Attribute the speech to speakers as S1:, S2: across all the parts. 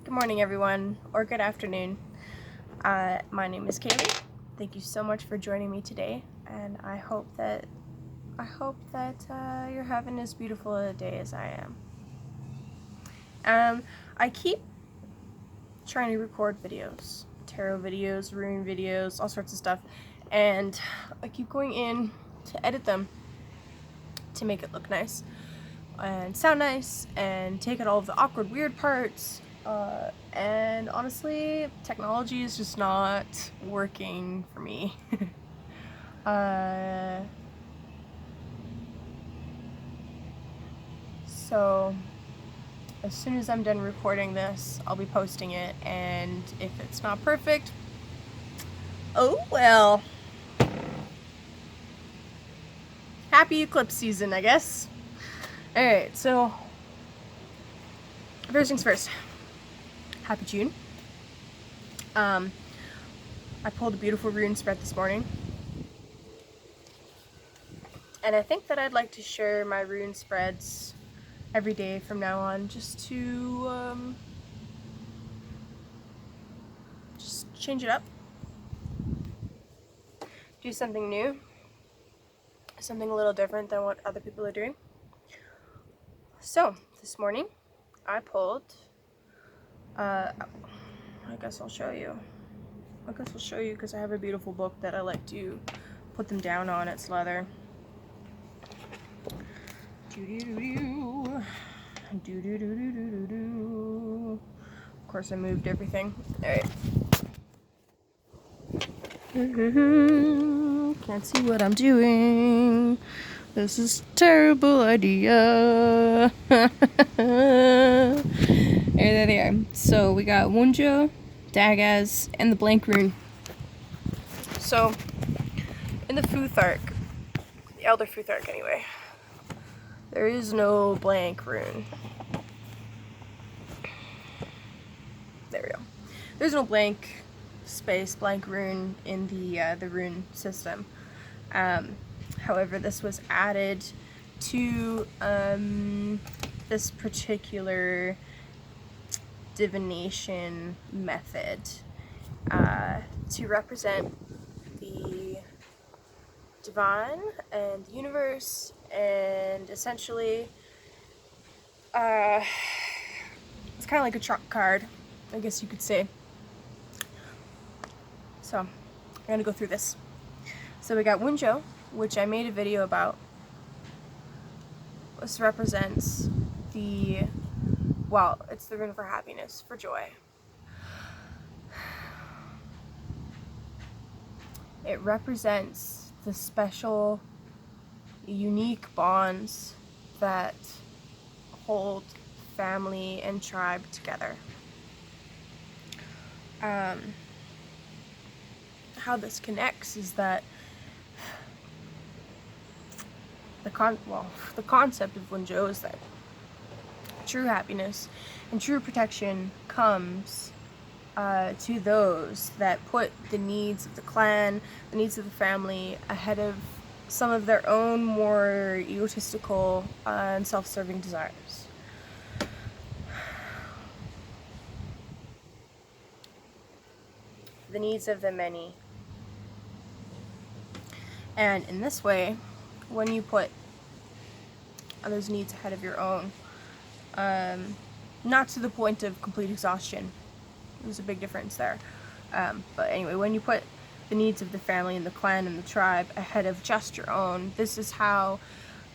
S1: Good morning, everyone, or good afternoon. My name is Kaylee. Thank you so much for joining me today, and I hope that you're having as beautiful a day as I am. I keep trying to record videos, tarot videos, rune videos, all sorts of stuff, and I keep going in to edit them to make it look nice and sound nice and take out all of the awkward, weird parts. And honestly, technology is just not working for me. So as soon as I'm done recording this, I'll be posting it, and if it's not perfect, oh well. Happy Eclipse season, I guess. Alright, so first things first. Happy June. I pulled a beautiful rune spread this morning. And I think that I'd like to share my rune spreads every day from now on, just to just change it up. Do something new. Something a little different than what other people are doing. So, this morning I pulled, I guess I'll show you. Because I have a beautiful book that I like to put them down on. It's leather. Of course, I moved everything. Alright. Can't see what I'm doing. This is a terrible idea. There they are. So we got Wunjo, Dagaz, and the blank rune. So, in the Futhark, the Elder Futhark anyway, there is no blank rune. There we go. There's no blank space, blank rune in the rune system. However, this was added to this particular divination method to represent the divine and the universe, and essentially it's kind of like a trump card, I guess you could say. So I'm gonna go through this. So we got Wunjo, which I made a video about. This represents it's the rune for happiness, for joy. It represents the special, unique bonds that hold family and tribe together. How this connects is that the concept of Wunjo is that true happiness and true protection comes to those that put the needs of the clan, the needs of the family, ahead of some of their own more egotistical and self-serving desires. The needs of the many. And in this way, when you put others' needs ahead of your own, not to the point of complete exhaustion, there's a big difference there, but anyway, when you put the needs of the family and the clan and the tribe ahead of just your own, this is how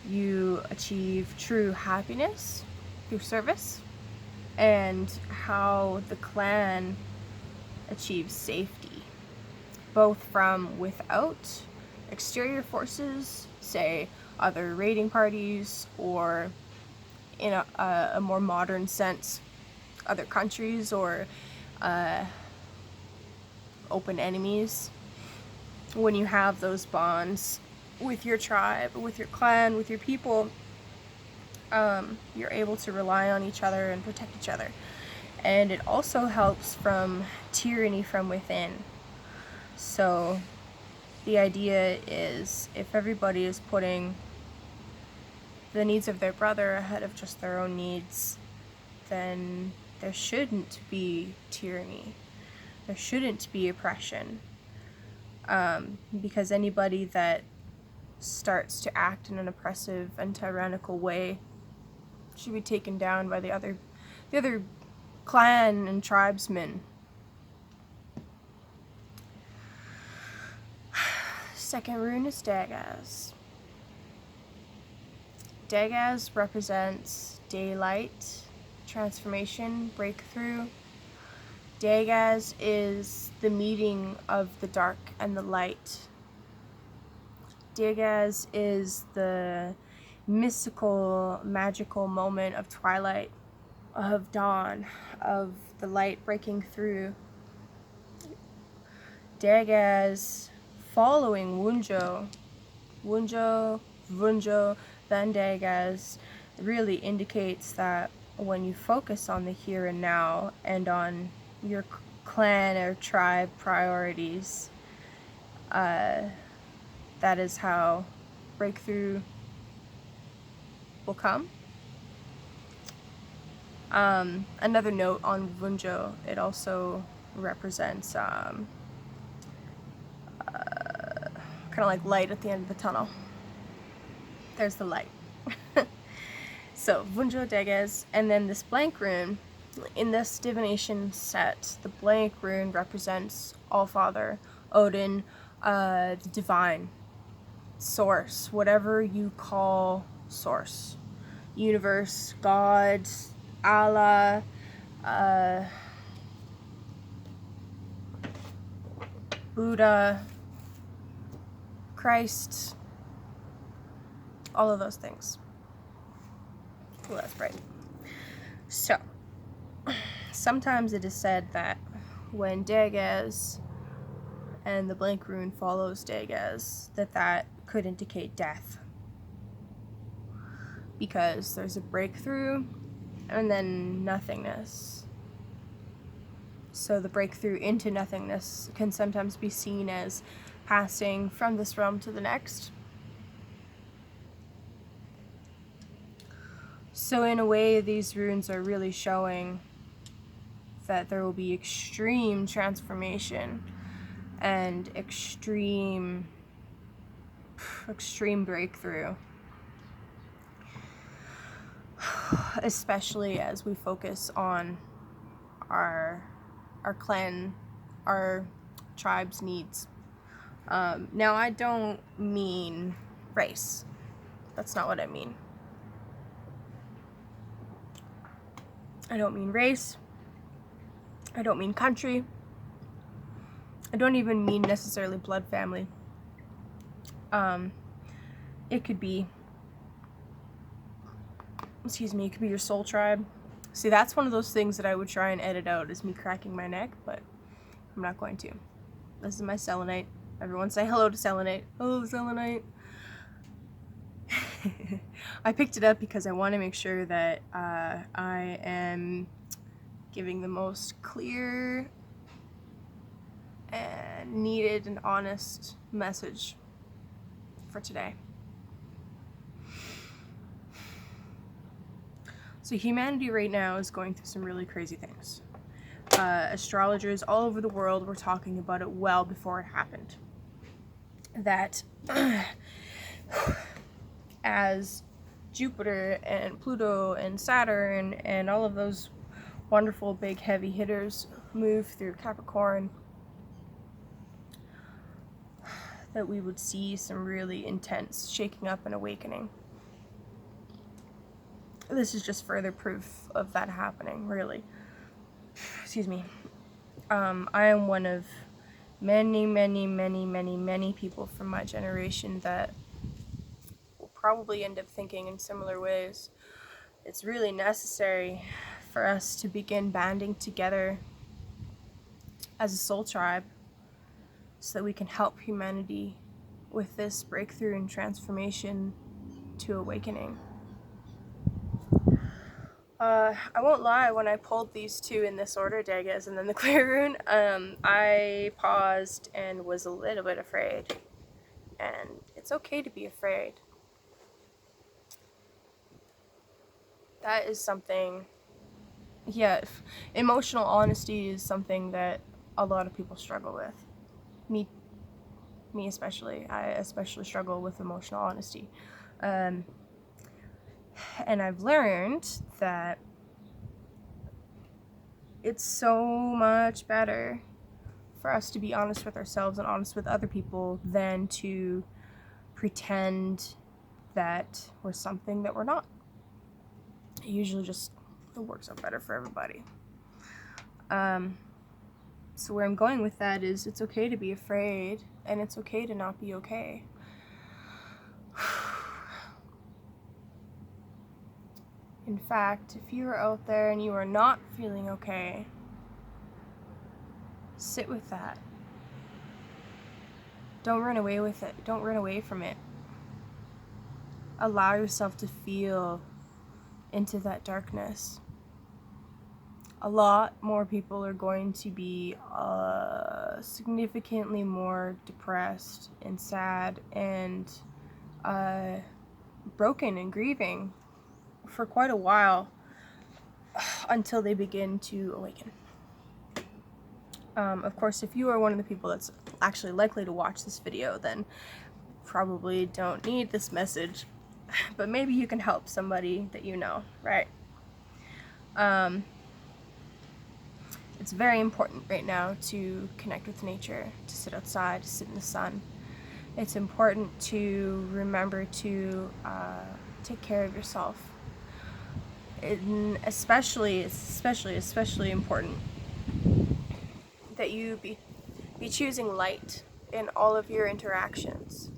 S1: you achieve true happiness through service, and how the clan achieves safety, both from without exterior forces, say other raiding parties, or in a more modern sense, other countries, or open enemies. When you have those bonds with your tribe, with your clan, with your people, you're able to rely on each other and protect each other. And it also helps from tyranny from within. So the idea is, if everybody is putting the needs of their brother ahead of just their own needs, then there shouldn't be tyranny. There shouldn't be oppression. Because anybody that starts to act in an oppressive and tyrannical way should be taken down by the other clan and tribesmen. Second rune is Dagaz. Dagaz represents daylight, transformation, breakthrough. Dagaz is the meeting of the dark and the light. Dagaz is the mystical, magical moment of twilight, of dawn, of the light breaking through. Dagaz following Wunjo, Vunjo, then Dagaz really indicates that when you focus on the here and now and on your clan or tribe priorities, that is how breakthrough will come. Another note on Vunjo, it also represents kind of like light at the end of the tunnel. There's the light. So Vunjo, Dagaz, and then this blank rune. In this divination set, the blank rune represents Allfather, Odin, the divine, source, whatever you call source, universe, God, Allah, Buddha, Christ, all of those things. Well, that's right. So, sometimes it is said that when Dagaz and the blank rune follows Dagaz, that could indicate death. Because there's a breakthrough and then nothingness. So the breakthrough into nothingness can sometimes be seen as passing from this realm to the next. So in a way, these runes are really showing that there will be extreme transformation and extreme breakthrough, especially as we focus on our clan, our tribe's needs. Now, I don't mean race. That's not what I mean. I don't mean race. I don't mean country. I don't even mean necessarily blood family. It could be, it could be your soul tribe. See, that's one of those things that I would try and edit out, is me cracking my neck, but I'm not going to. This is my selenite. Everyone say hello to selenite. Hello, selenite. I picked it up because I want to make sure that I am giving the most clear and needed and honest message for today. So humanity right now is going through some really crazy things. Astrologers all over the world were talking about it well before it happened. That as Jupiter and Pluto and Saturn and all of those wonderful big heavy hitters move through Capricorn, that we would see some really intense shaking up and awakening. This is just further proof of that happening, really. Excuse me. I am one of many people from my generation that will probably end up thinking in similar ways. It's really necessary for us to begin banding together as a soul tribe so that we can help humanity with this breakthrough and transformation to awakening. I won't lie, when I pulled these two in this order, Dagaz and then the clear rune, I paused and was a little bit afraid. And it's okay to be afraid. That is something Yeah, emotional honesty is something that a lot of people struggle with. Me especially. I especially struggle with emotional honesty. And I've learned that it's so much better for us to be honest with ourselves and honest with other people than to pretend that we're something that we're not. It usually just works out better for everybody. So where I'm going with that is it's okay to be afraid, and it's okay to not be okay. In fact, if you are out there and you are not feeling okay, sit with that. Don't run away with it. Don't run away from it. Allow yourself to feel into that darkness. A lot more people are going to be significantly more depressed and sad and broken and grieving for quite a while until they begin to awaken. Of course, if you are one of the people that's actually likely to watch this video, then probably don't need this message, but maybe you can help somebody that you know, right? It's very important right now to connect with nature, to sit outside, to sit in the sun. It's important to remember to take care of yourself. Especially important that you be choosing light in all of your interactions.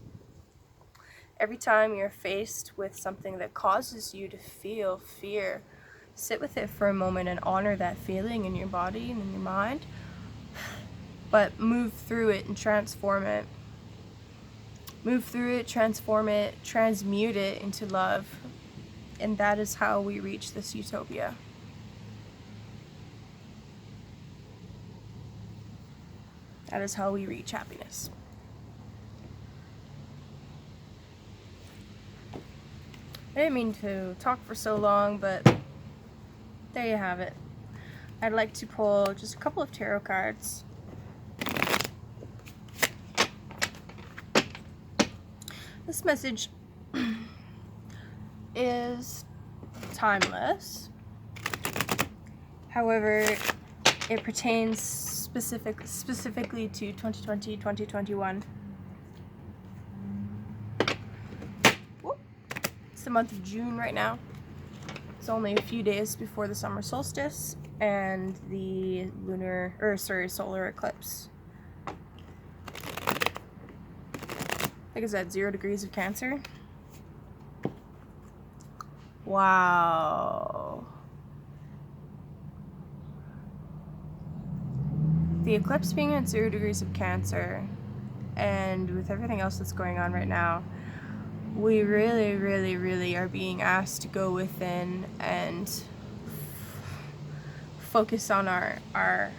S1: Every time you're faced with something that causes you to feel fear, sit with it for a moment and honor that feeling in your body and in your mind, but move through it and transform it. Move through it, transform it, transmute it into love, and that is how we reach this utopia. That is how we reach happiness. I didn't mean to talk for so long, but there you have it. I'd like to pull just a couple of tarot cards. This message is timeless. However, it pertains specifically to 2020, 2021. It's the month of June right now. It's only a few days before the summer solstice and the solar eclipse. I think it's at 0 degrees of Cancer. Wow. The eclipse being at 0 degrees of Cancer, and with everything else that's going on right now, we really are being asked to go within and focus on our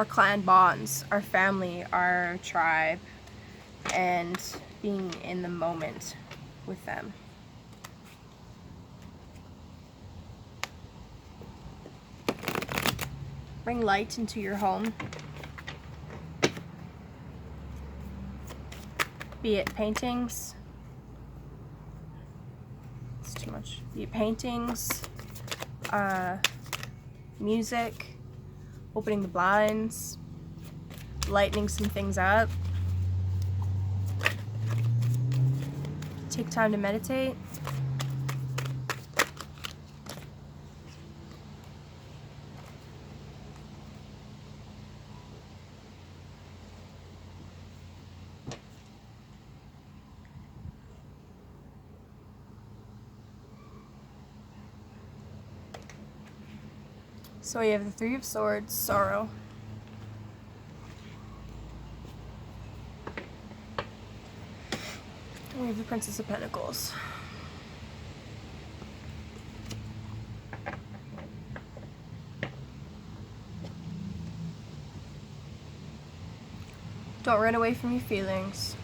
S1: clan bonds, our family, our tribe, and being in the moment with them. Bring light into your home. Be it paintings. It's too much. Be it paintings, music, opening the blinds, lightening some things up. Take time to meditate. So we have the Three of Swords, sorrow. And we have the Princess of Pentacles. Don't run away from your feelings.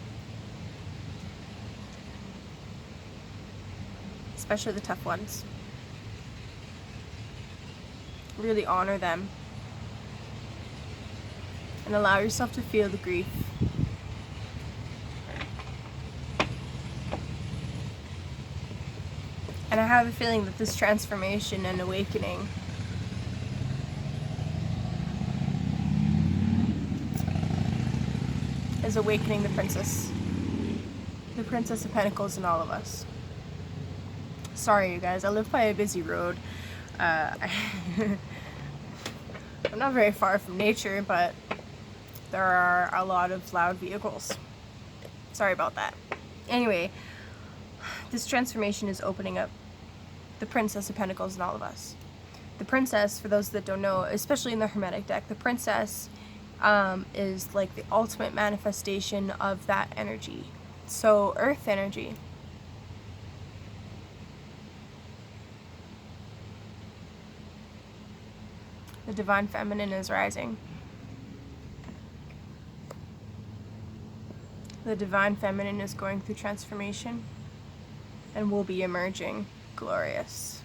S1: Especially the tough ones. really honor them and allow yourself to feel the grief. And I have a feeling that this transformation and awakening is awakening the Princess of Pentacles in all of us. Sorry, you guys, I live by a busy road. I'm not very far from nature, but there are a lot of loud vehicles. Sorry about that. Anyway, this transformation is opening up the Princess of Pentacles in all of us. The Princess, for those that don't know, especially in the Hermetic deck, the Princess is like the ultimate manifestation of that energy. So, Earth energy. The Divine Feminine is rising. The Divine Feminine is going through transformation and will be emerging glorious.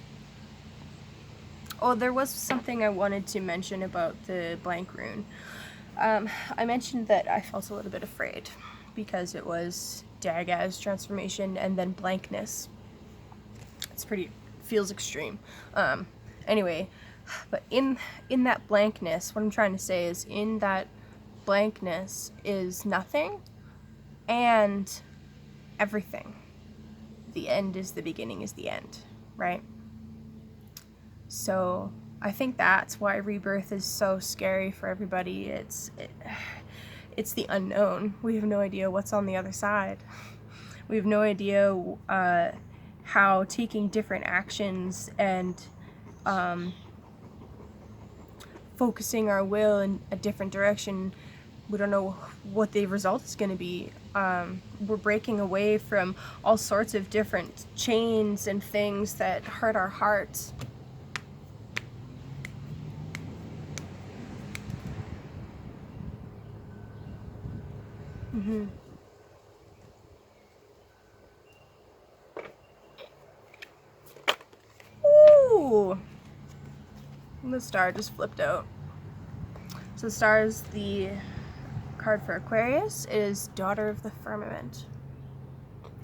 S1: Oh, there was something I wanted to mention about the blank rune. I mentioned that I felt a little bit afraid because it was Dagaz's transformation and then blankness. Feels extreme. Anyway, but in that blankness, what I'm trying to say is in that blankness is nothing and everything. The end is the beginning is the end, right? So I think that's why rebirth is so scary for everybody. It's the unknown. We have no idea what's on the other side. We have no idea how taking different actions and focusing our will in a different direction, we don't know what the result is going to be. We're breaking away from all sorts of different chains and things that hurt our hearts. Ooh! The star just flipped out. So the star is the card for Aquarius. It is Daughter of the Firmament.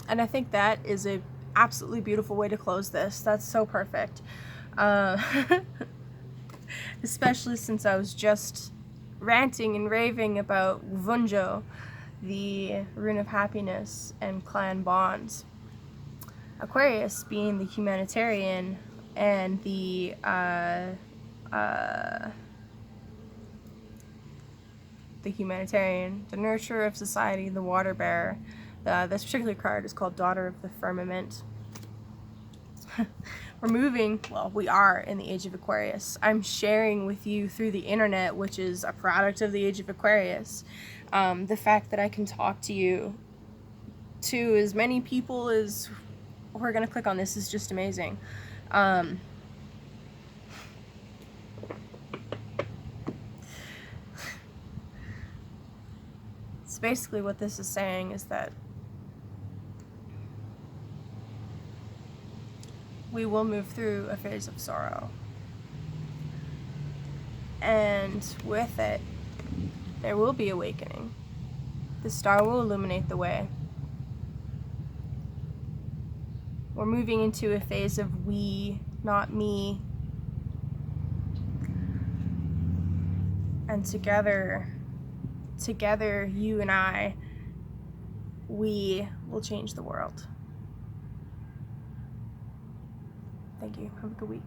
S1: And I think that is a absolutely beautiful way to close this. That's so perfect. Especially since I was just ranting and raving about Vunjo, the Rune of Happiness and clan bonds. Aquarius being the humanitarian and the humanitarian, the nurturer of society, the water bearer. This particular card is called Daughter of the Firmament. We are in the Age of Aquarius. I'm sharing with you through the internet, which is a product of the Age of Aquarius, the fact that I can talk to you, to as many people as who are going to click on this is just amazing. So basically what this is saying is that we will move through a phase of sorrow. And with it, there will be awakening. The star will illuminate the way. We're moving into a phase of we, not me. And together, you and I, we will change the world. Thank you. Have a good week.